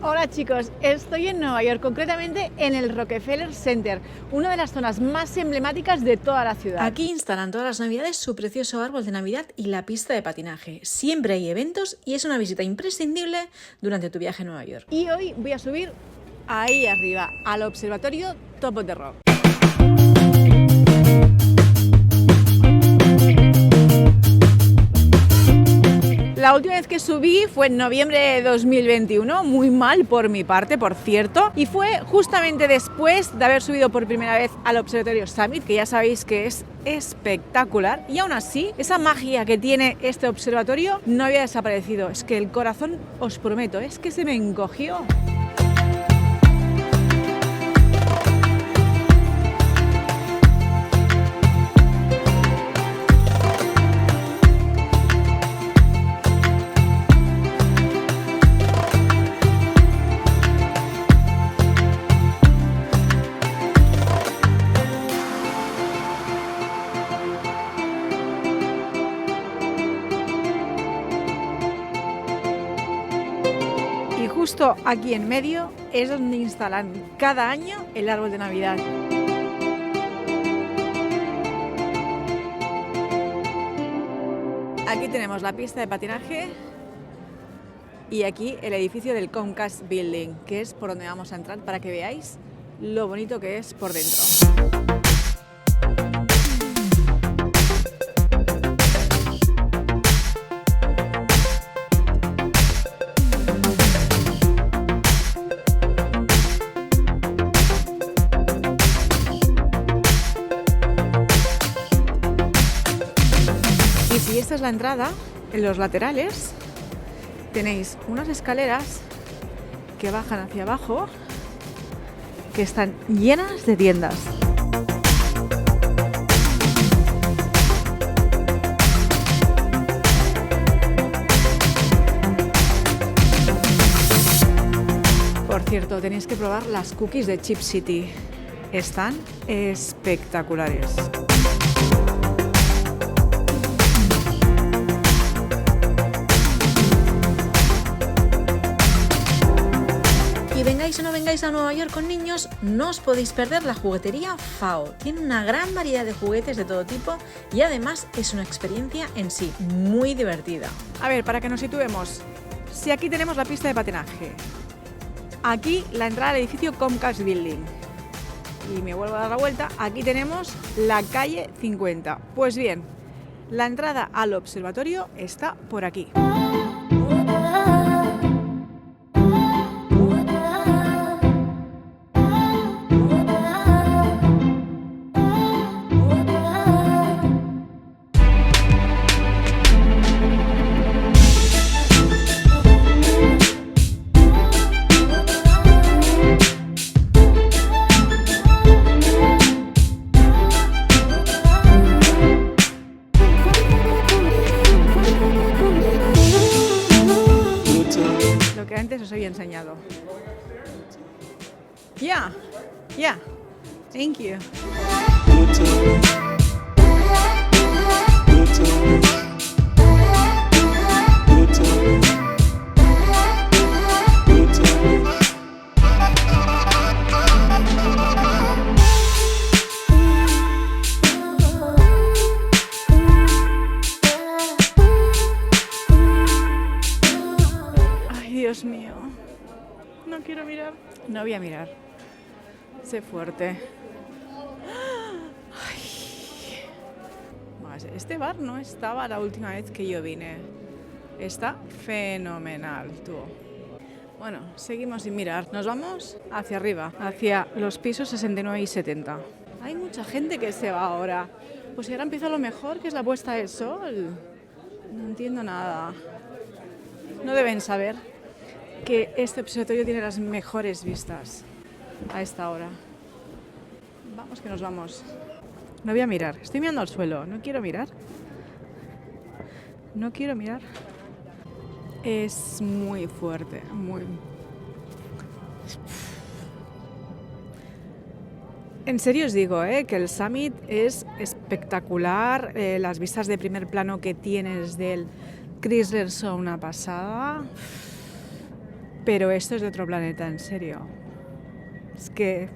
Hola chicos, estoy en Nueva York, concretamente en el Rockefeller Center, una de las zonas más emblemáticas de toda la ciudad. Aquí instalan todas las navidades su precioso árbol de Navidad y la pista de patinaje. Siempre hay eventos y es una visita imprescindible durante tu viaje a Nueva York. Y hoy voy a subir ahí arriba, al observatorio Top of the Rock. La última vez que subí fue en noviembre de 2021, muy mal por mi parte, por cierto, y fue justamente después de haber subido por primera vez al Observatorio Summit, que ya sabéis que es espectacular, y aún así, esa magia que tiene este observatorio no había desaparecido. Es que el corazón, os prometo, es que se me encogió. Y justo aquí en medio es donde instalan cada año el árbol de Navidad. Aquí tenemos la pista de patinaje y aquí el edificio del Comcast Building, que es por donde vamos a entrar para que veáis lo bonito que es por dentro. Y si esta es la entrada, en los laterales tenéis unas escaleras que bajan hacia abajo, que están llenas de tiendas. Por cierto, tenéis que probar las cookies de Chip City. Están espectaculares. Vengáis o no vengáis a Nueva York con niños, no os podéis perder la juguetería FAO. Tiene una gran variedad de juguetes de todo tipo y además es una experiencia en sí muy divertida. A ver, para que nos situemos, si aquí tenemos la pista de patinaje, aquí la entrada al edificio Comcast Building y me vuelvo a dar la vuelta, aquí tenemos la calle 50. Pues bien, la entrada al observatorio está por aquí. Que antes os había enseñado. Yeah, thank you. Dios mío, no quiero mirar. No voy a mirar. Sé fuerte. Ay. Este bar no estaba la última vez que yo vine. Está fenomenal, tú. Bueno, seguimos sin mirar. Nos vamos hacia arriba, hacia los pisos 69 y 70. Hay mucha gente que se va ahora. Pues ahora empieza lo mejor, que es la puesta del sol. No entiendo nada. No deben saber que este observatorio tiene las mejores vistas a esta hora. Vamos que nos vamos. No voy a mirar, estoy mirando al suelo, no quiero mirar. No quiero mirar. Es muy fuerte, muy... En serio os digo, que el Summit es espectacular. Las vistas de primer plano que tienes del Chrysler son una pasada. Pero esto es de otro planeta, en serio. Es que...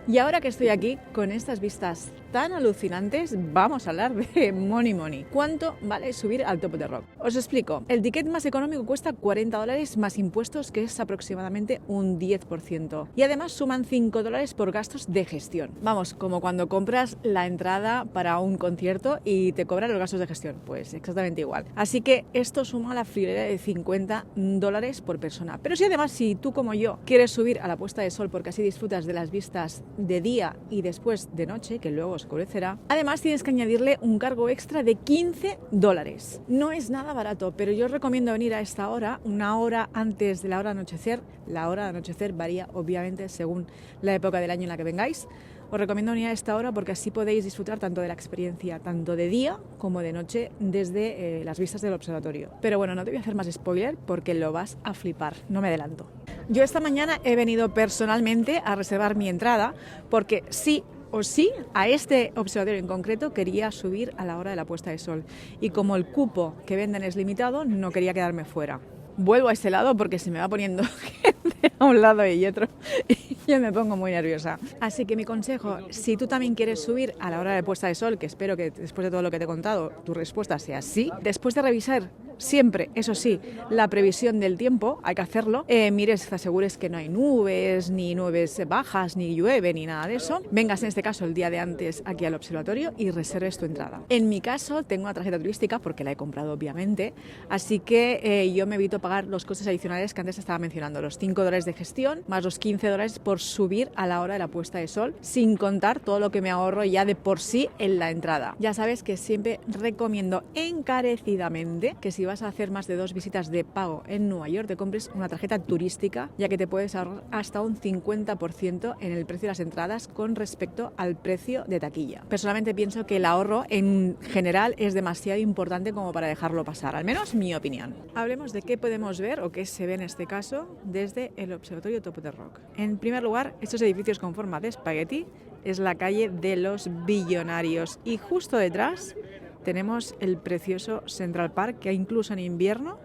Y ahora que estoy aquí con estas vistas tan alucinantes, vamos a hablar de money. ¿Cuánto vale subir al Top of the Rock? Os explico. El ticket más económico cuesta $40 más impuestos, que es aproximadamente un 10%. Y además suman $5 por gastos de gestión. Vamos, como cuando compras la entrada para un concierto y te cobran los gastos de gestión. Pues exactamente igual. Así que esto suma la friolera de $50 por persona. Pero si tú como yo quieres subir a la puesta de sol porque así disfrutas de las vistas de día y después de noche, que luego oscurecerá, además tienes que añadirle un cargo extra de $15. No es nada barato, pero yo os recomiendo venir a esta hora, una hora antes de la hora de anochecer. La hora de anochecer varía obviamente según la época del año en la que vengáis. Os recomiendo venir a esta hora porque así podéis disfrutar tanto de la experiencia, tanto de día como de noche, desde las vistas del observatorio. Pero bueno, no te voy a hacer más spoiler porque lo vas a flipar, no me adelanto. Yo esta mañana he venido personalmente a reservar mi entrada porque sí o sí, a este observatorio en concreto quería subir a la hora de la puesta de sol. Y como el cupo que venden es limitado, no quería quedarme fuera. Vuelvo a este lado porque se me va poniendo gente a un lado y otro y yo me pongo muy nerviosa. Así que mi consejo, si tú también quieres subir a la hora de puesta de sol, que espero que después de todo lo que te he contado tu respuesta sea sí, después de revisar siempre, eso sí, la previsión del tiempo, hay que hacerlo, mires, te asegures que no hay nubes, ni nubes bajas, ni llueve, ni nada de eso. Vengas en este caso el día de antes aquí al observatorio y reserves tu entrada. En mi caso tengo una tarjeta turística porque la he comprado obviamente, así que yo me evito pagar los costes adicionales que antes estaba mencionando, los $5 de gestión más los $15 por subir a la hora de la puesta de sol, sin contar todo lo que me ahorro ya de por sí en la entrada. Ya sabes que siempre recomiendo encarecidamente que si vas a hacer más de 2 visitas de pago en Nueva York, te compres una tarjeta turística, ya que te puedes ahorrar hasta un 50% en el precio de las entradas con respecto al precio de taquilla. Personalmente pienso que el ahorro en general es demasiado importante como para dejarlo pasar, al menos mi opinión. Hablemos de qué podemos ver o qué se ve en este caso desde el observatorio Top of the Rock. En primer lugar, estos edificios con forma de espagueti es la calle de los billonarios y justo detrás tenemos el precioso Central Park, que incluso en invierno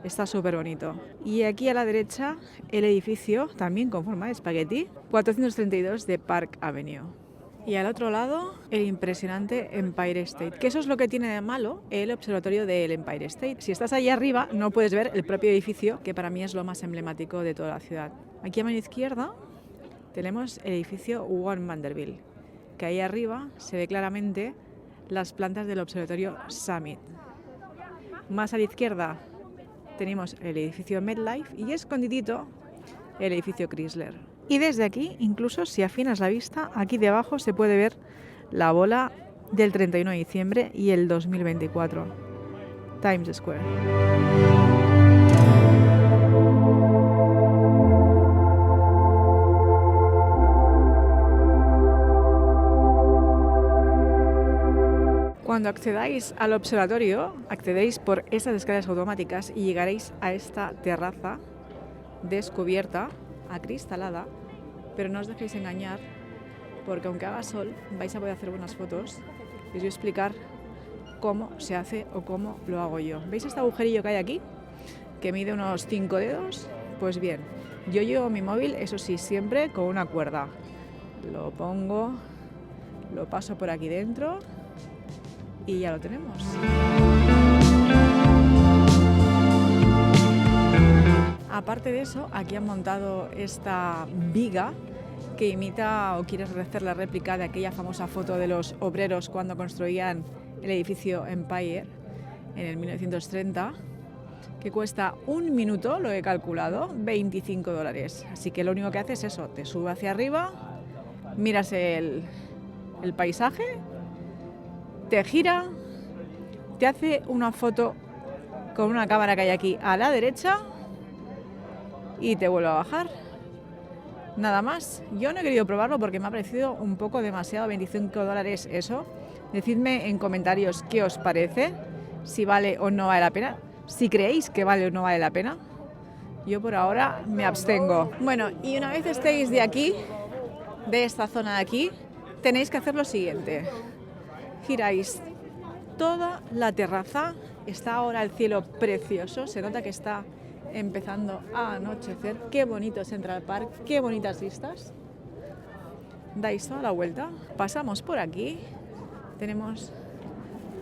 está súper bonito. Y aquí a la derecha el edificio, también con forma de espagueti, 432 de Park Avenue. Y al otro lado el impresionante Empire State, que eso es lo que tiene de malo el observatorio del Empire State. Si estás ahí arriba no puedes ver el propio edificio, que para mí es lo más emblemático de toda la ciudad. Aquí a mano izquierda tenemos el edificio One Vanderbilt, que ahí arriba se ve claramente las plantas del observatorio Summit. Más a la izquierda tenemos el edificio MetLife y escondidito el edificio Chrysler. Y desde aquí, incluso si afinas la vista, aquí debajo se puede ver la bola del 31 de diciembre y el 2024, Times Square. Cuando accedáis al observatorio, accedéis por estas escaleras automáticas y llegaréis a esta terraza descubierta, acristalada, pero no os dejéis engañar porque aunque haga sol vais a poder hacer buenas fotos. Les voy a explicar cómo se hace o cómo lo hago yo. ¿Veis este agujerillo que hay aquí? Que mide unos 5 dedos. Pues bien, yo llevo mi móvil, eso sí, siempre con una cuerda. Lo pongo, lo paso por aquí dentro y ya lo tenemos. Aparte de eso, aquí han montado esta viga que imita o quiere hacer la réplica de aquella famosa foto de los obreros cuando construían el edificio Empire en el 1930, que cuesta un minuto, lo he calculado, $25. Así que lo único que hace es eso, te sube hacia arriba, miras el paisaje, te gira, te hace una foto con una cámara que hay aquí a la derecha y te vuelve a bajar. Nada más. Yo no he querido probarlo porque me ha parecido un poco demasiado, $25 eso. Decidme en comentarios qué os parece, si vale o no vale la pena, si creéis que vale o no vale la pena. Yo por ahora me abstengo. Bueno, y una vez estéis de aquí, de esta zona de aquí, tenéis que hacer lo siguiente. Giráis toda la terraza. Está ahora el cielo precioso, se nota que está empezando a anochecer. Qué bonito es Central Park, qué bonitas vistas. Dais toda la vuelta, pasamos por aquí, tenemos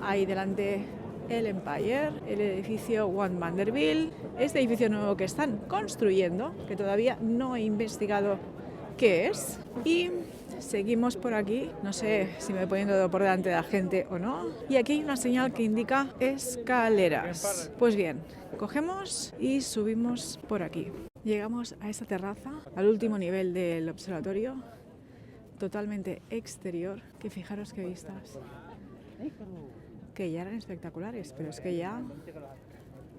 ahí delante el Empire, el edificio One Vanderbilt, este edificio nuevo que están construyendo, que todavía no he investigado qué es, y seguimos por aquí, no sé si me voy poniendo por delante de la gente o no, y aquí hay una señal que indica escaleras. Pues bien, cogemos y subimos por aquí. Llegamos a esta terraza, al último nivel del observatorio, totalmente exterior, que fijaros qué vistas, que ya eran espectaculares, pero es que ya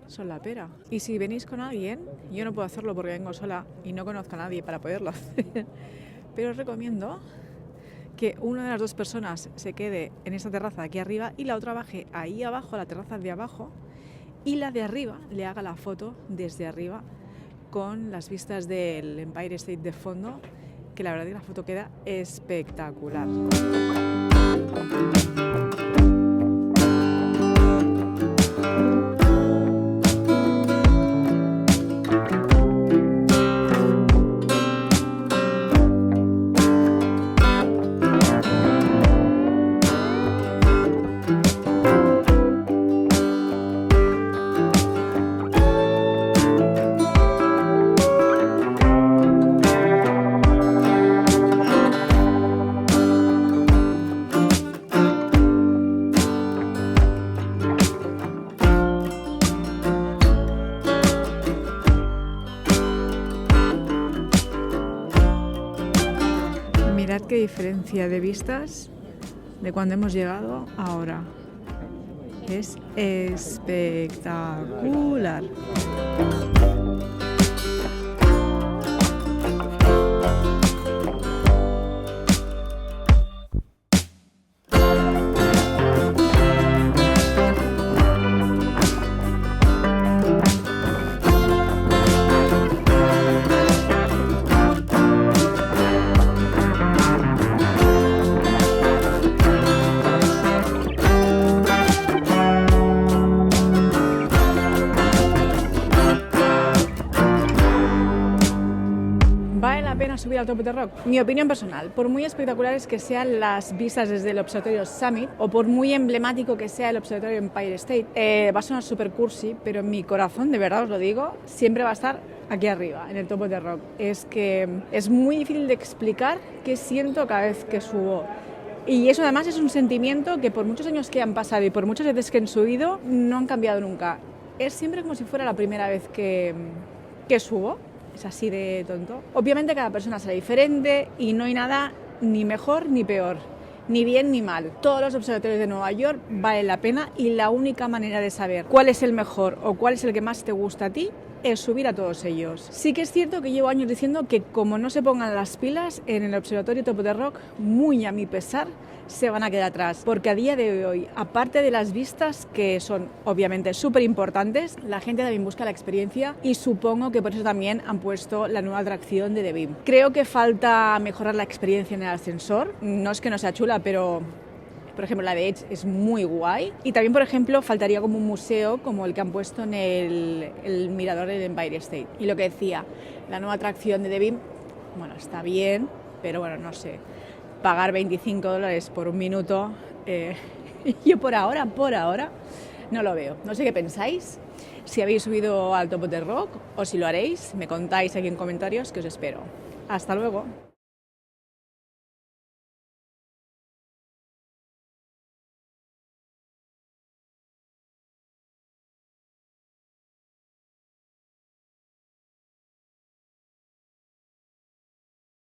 son la pera. Y si venís con alguien, yo no puedo hacerlo porque vengo sola y no conozco a nadie para poderlo hacer, pero os recomiendo que una de las dos personas se quede en esta terraza de aquí arriba y la otra baje ahí abajo, la terraza de abajo, y la de arriba le haga la foto desde arriba con las vistas del Empire State de fondo, que la verdad es que la foto queda espectacular. Mirad qué diferencia de vistas de cuando hemos llegado ahora. Es espectacular. ¿Vale la pena subir al Top of the Rock? Mi opinión personal, por muy espectaculares que sean las vistas desde el Observatorio Summit o por muy emblemático que sea el Observatorio Empire State, va a sonar super cursi, pero en mi corazón, de verdad os lo digo, siempre va a estar aquí arriba, en el Top of the Rock. Es que es muy difícil de explicar qué siento cada vez que subo. Y eso además es un sentimiento que por muchos años que han pasado y por muchas veces que han subido, no han cambiado nunca. Es siempre como si fuera la primera vez que subo. Es así de tonto. Obviamente cada persona será diferente y no hay nada ni mejor ni peor, ni bien ni mal. Todos los observatorios de Nueva York valen la pena y la única manera de saber cuál es el mejor o cuál es el que más te gusta a ti es subir a todos ellos. Sí que es cierto que llevo años diciendo que como no se pongan las pilas en el Observatorio Top of the Rock, muy a mi pesar, se van a quedar atrás, porque a día de hoy, aparte de las vistas, que son obviamente súper importantes, la gente también busca la experiencia y supongo que por eso también han puesto la nueva atracción de The Beam. Creo que falta mejorar la experiencia en el ascensor, no es que no sea chula, pero por ejemplo la de Edge es muy guay, y también por ejemplo faltaría como un museo como el que han puesto en el mirador del Empire State. Y lo que decía, la nueva atracción de The Beam, bueno, está bien, pero bueno, no sé, pagar $25 por un minuto, yo por ahora no lo veo. No sé qué pensáis, si habéis subido al Top of the Rock o si lo haréis, me contáis aquí en comentarios, que os espero. Hasta luego.